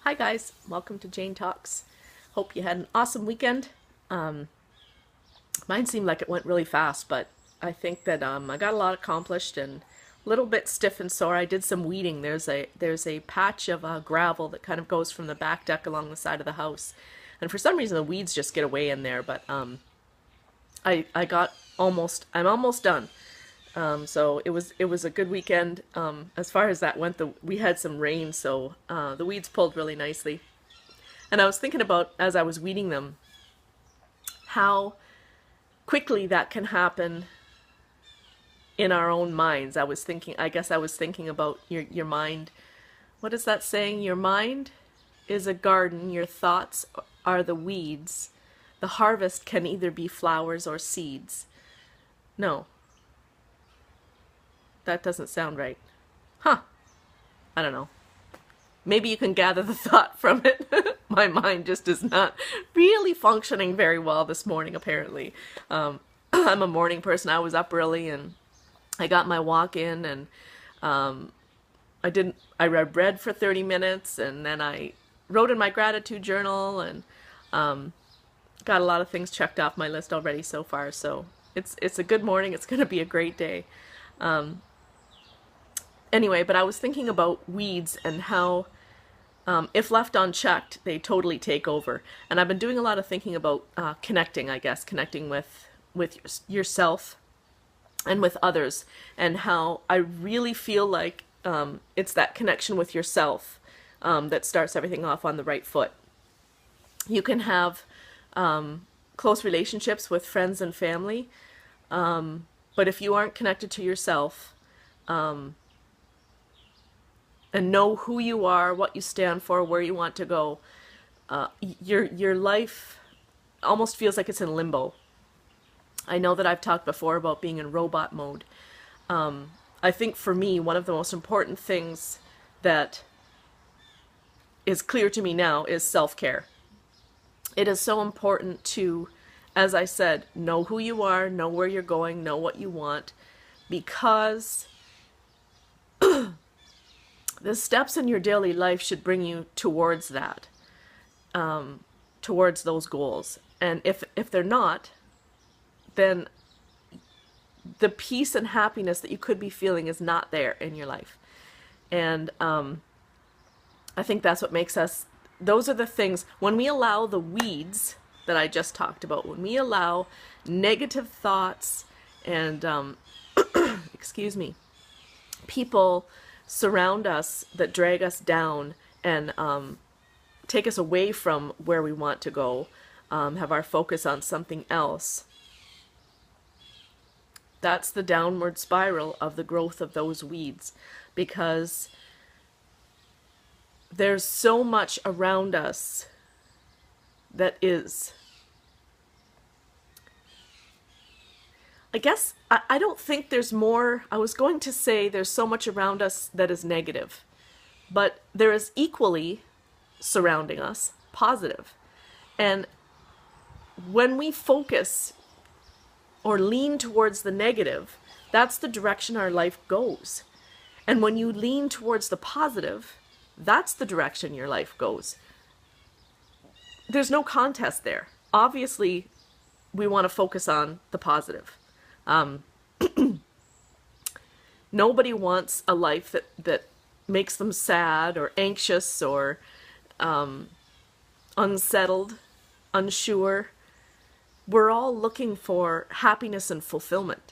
Hi guys, welcome to JANEtalks. Hope you had an awesome weekend. Um, Mine seemed like it went really fast, but I think that I got a lot accomplished and a little bit stiff and sore. I did some weeding. There's a patch of gravel that kind of goes from the back deck along the side of the house, and for some reason the weeds just get away in there. But I'm almost done. So it was a good weekend. As far as that went, we had some rain, so the weeds pulled really nicely. And I was thinking about, as I was weeding them, how quickly that can happen in our own minds. I guess I was thinking about your mind. What is that saying? Your mind is a garden, your thoughts are the weeds. The harvest can either be flowers or seeds. No, that doesn't sound right. Huh, I don't know. Maybe you can gather the thought from it. My mind just is not really functioning very well this morning, apparently. I'm a morning person. I was up early and I got my walk in, and I read for 30 minutes, and then I wrote in my gratitude journal, and got a lot of things checked off my list already so far. So it's a good morning. It's going to be a great day. Anyway, but I was thinking about weeds and how, if left unchecked, they totally take over. And I've been doing a lot of thinking about connecting, I guess, connecting with yourself and with others, and how I really feel like it's that connection with yourself that starts everything off on the right foot. You can have close relationships with friends and family, but if you aren't connected to yourself, and know who you are, what you stand for, where you want to go, your life almost feels like it's in limbo. I know that I've talked before about being in robot mode. I think for me, one of the most important things that is clear to me now is self-care. It is so important to, as I said, know who you are, know where you're going, know what you want, because the steps in your daily life should bring you towards that, towards those goals. And if they're not, then the peace and happiness that you could be feeling is not there in your life. And I think that's what makes us, those are the things, when we allow the weeds that I just talked about, when we allow negative thoughts and, excuse me, people surround us that drag us down and take us away from where we want to go, have our focus on something else. That's the downward spiral of the growth of those weeds, because there's so much around us that is, I guess, I don't think there's more. I was going to say there's so much around us that is negative, but there is equally surrounding us positive. And when we focus or lean towards the negative, that's the direction our life goes. And when you lean towards the positive, that's the direction your life goes. There's no contest there. Obviously, we want to focus on the positive. Nobody wants a life that makes them sad or anxious or unsettled, unsure. We're all looking for happiness and fulfillment.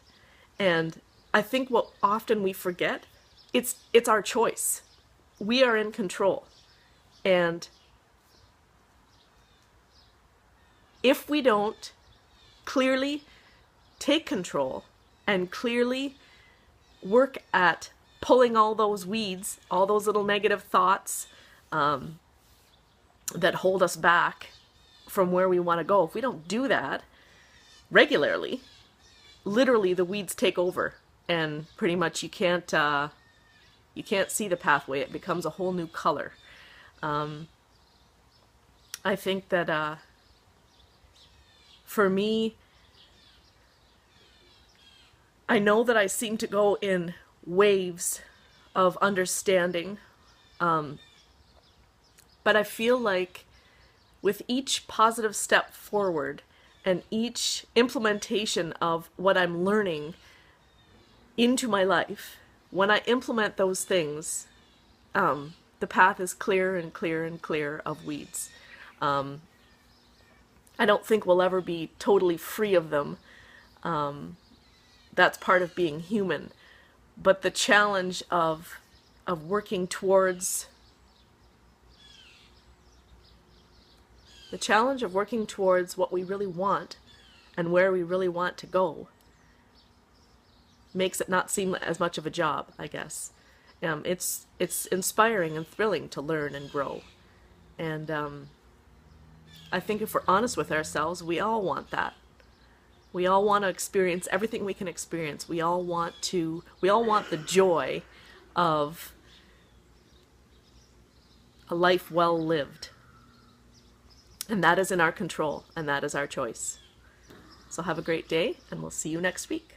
And I think what often we forget, it's our choice. We are in control. And if we don't clearly take control and clearly work at pulling all those weeds, all those little negative thoughts that hold us back from where we want to go, if we don't do that regularly, literally the weeds take over, and pretty much you can't see the pathway. It becomes a whole new color. I think that for me, I know that I seem to go in waves of understanding But I feel like with each positive step forward and each implementation of what I'm learning into my life, when I implement those things, the path is clearer and clearer and clearer of weeds. I don't think we'll ever be totally free of them. That's part of being human. But the challenge of working towards what we really want and where we really want to go makes it not seem as much of a job, I guess. It's inspiring and thrilling to learn and grow. And I think if we're honest with ourselves, we all want that. We all want to experience everything we can experience. We all want the joy of a life well lived. And that is in our control, and that is our choice. So have a great day, and we'll see you next week.